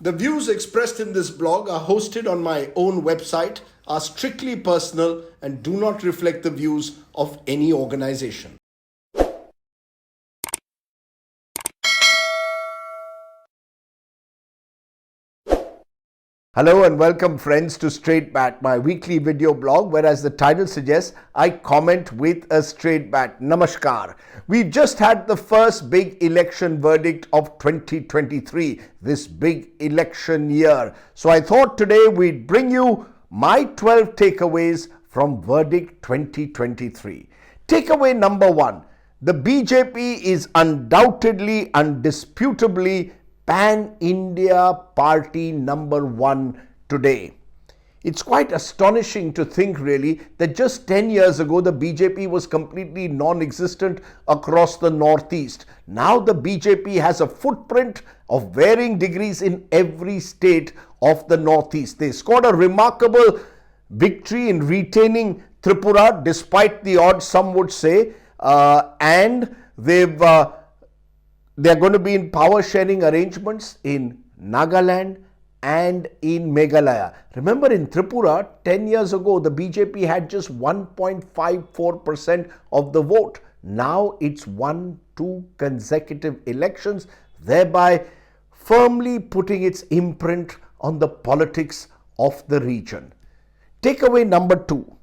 The views expressed in this blog are hosted on my own website, are strictly personal, and do not reflect the views of any organization. Hello and welcome friends to Straight Bat, my weekly video blog where, as the title suggests, I comment with a straight bat. Namaskar. We've just had the first big election verdict of 2023, this big election year. So I thought today we'd bring you my 12 takeaways from verdict 2023. Takeaway number 1, the BJP is undoubtedly, undisputably Pan-India party number 1 today. It's quite astonishing to think really that just 10 years ago the BJP was completely non-existent across the Northeast. Now the BJP has a footprint of varying degrees in every state of the Northeast. They scored a remarkable victory in retaining Tripura despite the odds, some would say, and they're going to be in power sharing arrangements in Nagaland and in Meghalaya. Remember, in Tripura, 10 years ago, the BJP had just 1.54% of the vote. Now it's won 2 consecutive elections, thereby firmly putting its imprint on the politics of the region. Takeaway number 2.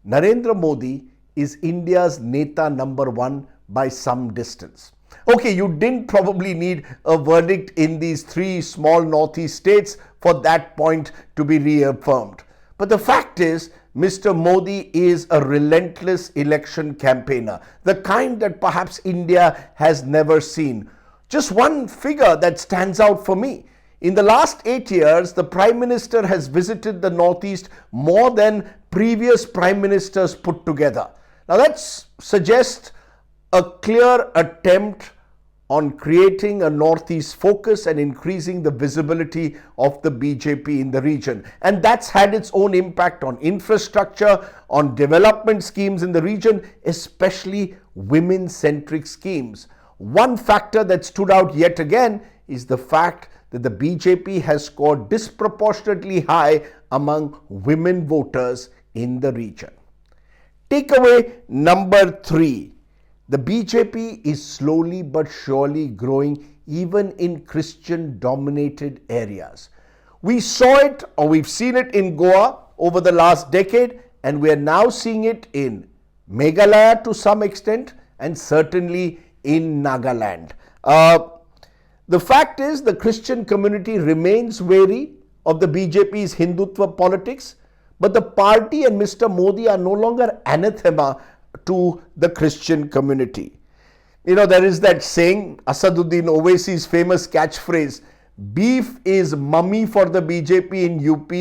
Narendra Modi is India's Neta number 1 by some distance. Okay, you didn't probably need a verdict in these 3 small northeast states for that point to be reaffirmed. But the fact is, Mr. Modi is a relentless election campaigner, the kind that perhaps India has never seen. Just one figure that stands out for me. In the last 8 years, the Prime Minister has visited the Northeast more than previous Prime Ministers put together. Now that suggests a clear attempt on creating a Northeast focus and increasing the visibility of the BJP in the region. And that's had its own impact on infrastructure, on development schemes in the region, especially women-centric schemes. One factor that stood out yet again is the fact that the BJP has scored disproportionately high among women voters in the region. Takeaway number 3. The BJP is slowly but surely growing even in Christian-dominated areas. We saw it, or we've seen it in Goa over the last decade, and we are now seeing it in Meghalaya to some extent, and certainly in Nagaland. The fact is, the Christian community remains wary of the BJP's Hindutva politics, but the party and Mr. Modi are no longer anathema to the Christian community. You know, there is that saying, Asaduddin Owaisi's famous catchphrase, beef is mummy for the BJP in UP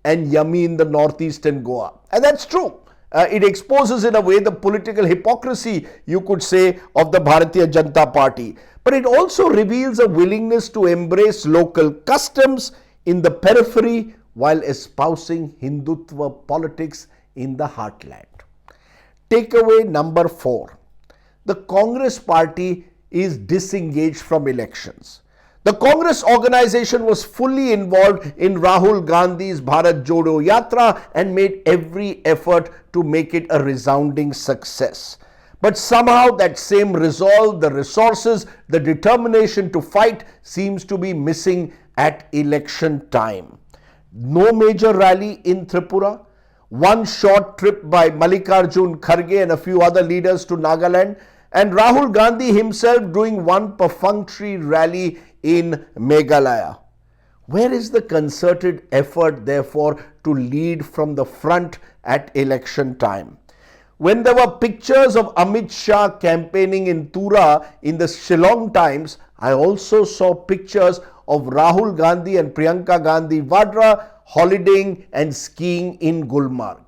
and yummy in the Northeast and Goa. And that's true. It exposes in a way the political hypocrisy, you could say, of the Bharatiya Janata Party. But it also reveals a willingness to embrace local customs in the periphery while espousing Hindutva politics in the heartland. Takeaway number 4. The Congress party is disengaged from elections. The Congress organization was fully involved in Rahul Gandhi's Bharat Jodo Yatra and made every effort to make it a resounding success. But somehow that same resolve, the resources, the determination to fight seems to be missing at election time. No major rally in Tripura. One short trip by Mallikarjun Kharge and a few other leaders to Nagaland, and Rahul Gandhi himself doing one perfunctory rally in Meghalaya. Where is the concerted effort, therefore, to lead from the front at election time? When there were pictures of Amit Shah campaigning in Tura in the Shillong Times, I also saw pictures of Rahul Gandhi and Priyanka Gandhi Vadra holidaying and skiing in Gulmarg.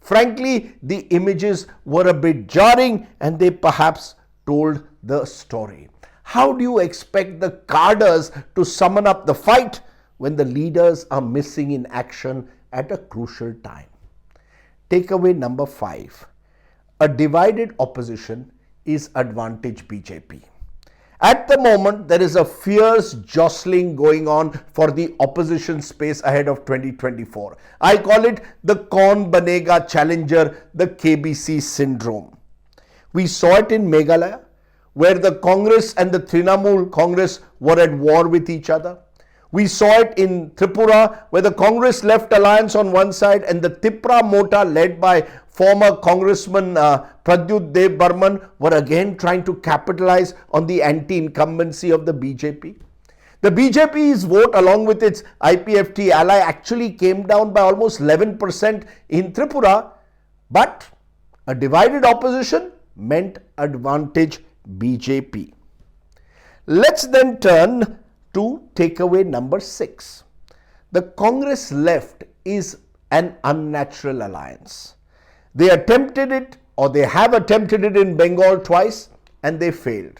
Frankly, the images were a bit jarring and they perhaps told the story. How do you expect the cadres to summon up the fight when the leaders are missing in action at a crucial time? Takeaway number 5. A divided opposition is Advantage BJP. At the moment, there is a fierce jostling going on for the opposition space ahead of 2024. I call it the Kaun Banega Challenger, the KBC syndrome. We saw it in Meghalaya, where the Congress and the Trinamool Congress were at war with each other. We saw it in Tripura, where the Congress Left Alliance on one side and the Tipra Mota, led by former Congressman Pradyut Dev Burman, were again trying to capitalize on the anti-incumbency of the BJP. The BJP's vote, along with its IPFT ally, actually came down by almost 11% in Tripura, but a divided opposition meant Advantage BJP. Let's then turn to takeaway number 6. The Congress left is an unnatural alliance. They attempted it, or they have attempted it in Bengal twice, and they failed.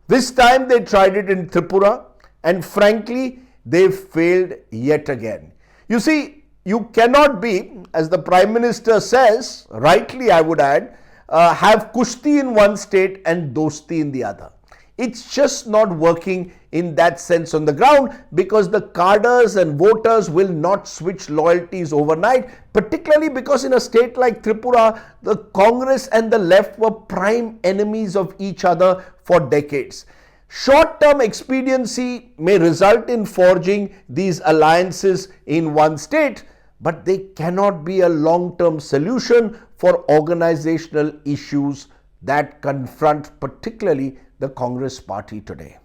This time they tried it in Tripura, and frankly, they failed yet again. You see, you cannot be, as the Prime Minister says, rightly I would add, have kushti in one state and dosti in the other. It's just not working in that sense on the ground, because the cadres and voters will not switch loyalties overnight, particularly because in a state like Tripura, the Congress and the left were prime enemies of each other for decades. Short-term expediency may result in forging these alliances in one state, but they cannot be a long-term solution for organizational issues that confront particularly the Congress party today.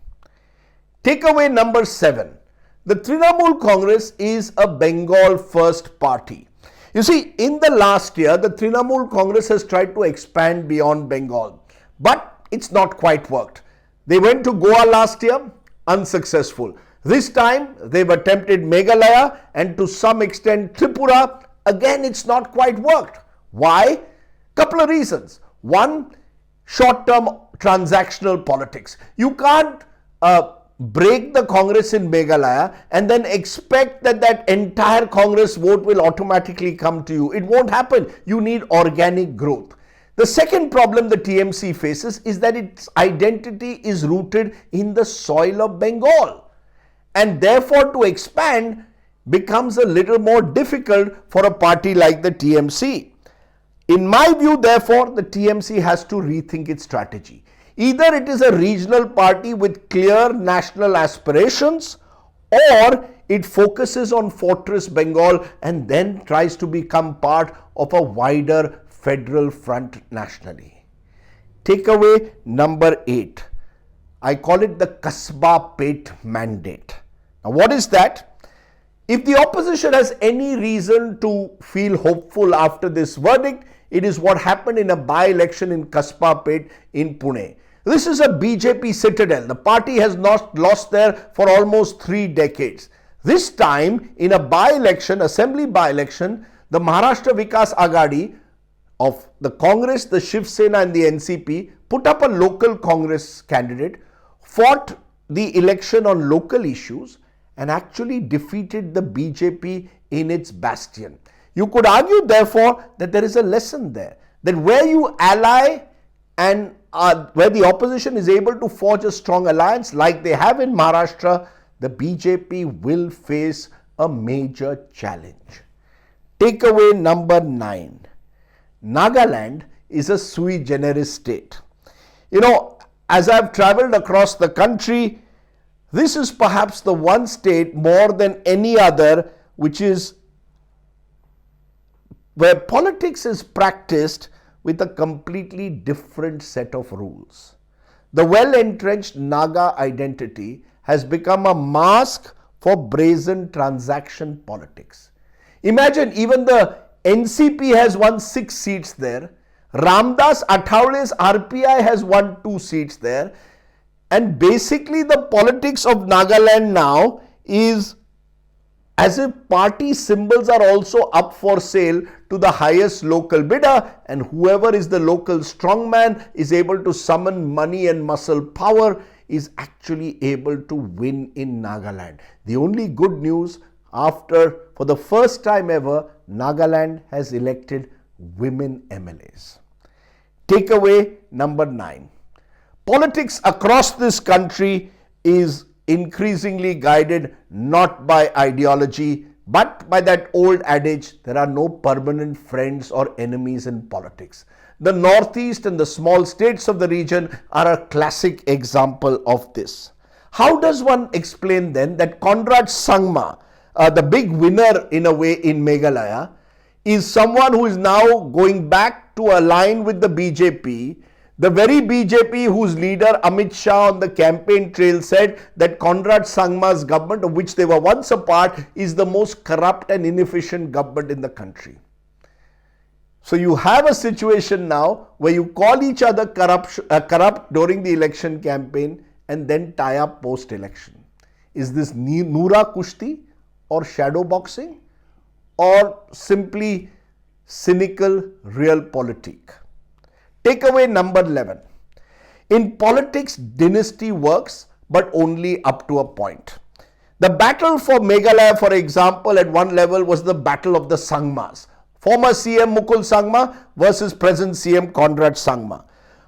Takeaway number 7. The Trinamool Congress is a Bengal first party. You see, in the last year, the Trinamool Congress has tried to expand beyond Bengal, but it's not quite worked. They went to Goa last year, unsuccessful. This time, they've attempted Meghalaya and to some extent Tripura. Again, it's not quite worked. Why? Couple of reasons. One, short-term transactional politics. You can't break the Congress in Meghalaya and then expect that that entire Congress vote will automatically come to you. It won't happen. You need organic growth. The second problem the TMC faces is that its identity is rooted in the soil of Bengal, and therefore to expand becomes a little more difficult for a party like the TMC. In my view, therefore, the TMC has to rethink its strategy. Either it is a regional party with clear national aspirations, or it focuses on Fortress Bengal and then tries to become part of a wider federal front nationally. Takeaway number 8. I call it the Kaisa Pit Mandate. Now, what is that? If the opposition has any reason to feel hopeful after this verdict, it is what happened in a by-election in Kaisa Pit in Pune. This is a BJP citadel. The party has not lost there for almost 3 decades. This time, in a by-election, assembly by-election, the Maharashtra Vikas Aghadi of the Congress, the Shiv Sena and the NCP put up a local Congress candidate, fought the election on local issues, and actually defeated the BJP in its bastion. You could argue, therefore, that there is a lesson there, that where you ally and where the opposition is able to forge a strong alliance like they have in Maharashtra, the BJP will face a major challenge. Takeaway number 9. Nagaland is a sui generis state. You know, as I've traveled across the country, this is perhaps the one state more than any other where politics is practiced with a completely different set of rules. The well-entrenched Naga identity has become a mask for brazen transaction politics. Imagine, even the NCP has won 6 seats there. Ramdas Athawale's RPI has won 2 seats there. And basically the politics of Nagaland now is as if party symbols are also up for sale to the highest local bidder, and whoever is the local strongman is able to summon money and muscle power is actually able to win in Nagaland. The only good news, for the first time ever, Nagaland has elected women MLAs. Takeaway number 9. Politics across this country is increasingly guided not by ideology, but by that old adage, there are no permanent friends or enemies in politics. The Northeast and the small states of the region are a classic example of this. How does one explain then that Conrad Sangma, the big winner in a way in Meghalaya, is someone who is now going back to align with the BJP, the very BJP whose leader Amit Shah on the campaign trail said that Conrad Sangma's government, of which they were once a part, is the most corrupt and inefficient government in the country. So you have a situation now where you call each other corrupt during the election campaign and then tie up post-election. Is this Noora Kushti or shadow boxing or simply cynical realpolitik? Takeaway number 11. In politics, dynasty works, but only up to a point. The battle for Meghalaya, for example, at one level was the battle of the Sangmas. Former CM Mukul Sangma versus present CM Conrad Sangma.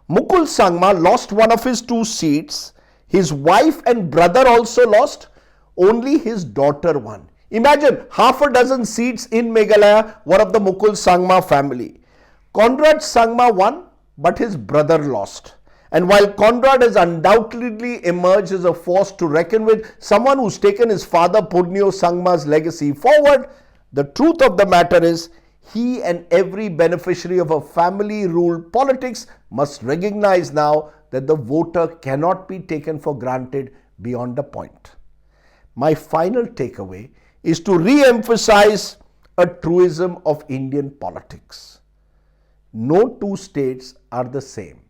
Mukul Sangma lost one of his 2 seats. His wife and brother also lost. Only his daughter won. Imagine, half a dozen seats in Meghalaya were of the Mukul Sangma family. Conrad Sangma won, but his brother lost. And while Conrad has undoubtedly emerged as a force to reckon with, someone who's taken his father Purnio Sangma's legacy forward, the truth of the matter is, he and every beneficiary of a family-ruled politics must recognize now that the voter cannot be taken for granted beyond a point. My final takeaway is to re-emphasize a truism of Indian politics. No 2 states are the same.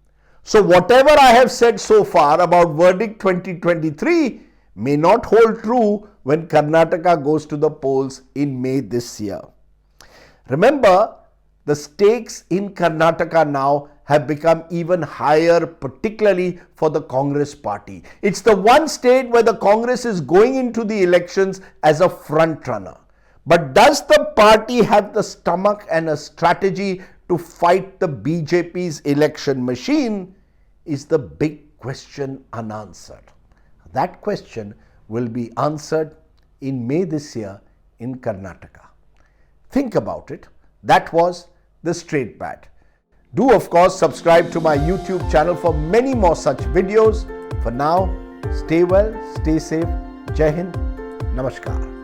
So whatever I have said so far about verdict 2023 may not hold true when Karnataka goes to the polls in May this year. Remember, the stakes in Karnataka now have become even higher, particularly for the Congress party. It's the one state where the Congress is going into the elections as a front runner. But does the party have the stomach and a strategy to fight the BJP's election machine? Is the big question unanswered. That question will be answered in May this year in Karnataka. Think about it. That was the Straight Bat. Do of course subscribe to my YouTube channel for many more such videos. For now, stay well, stay safe. Jai Hind. Namaskar.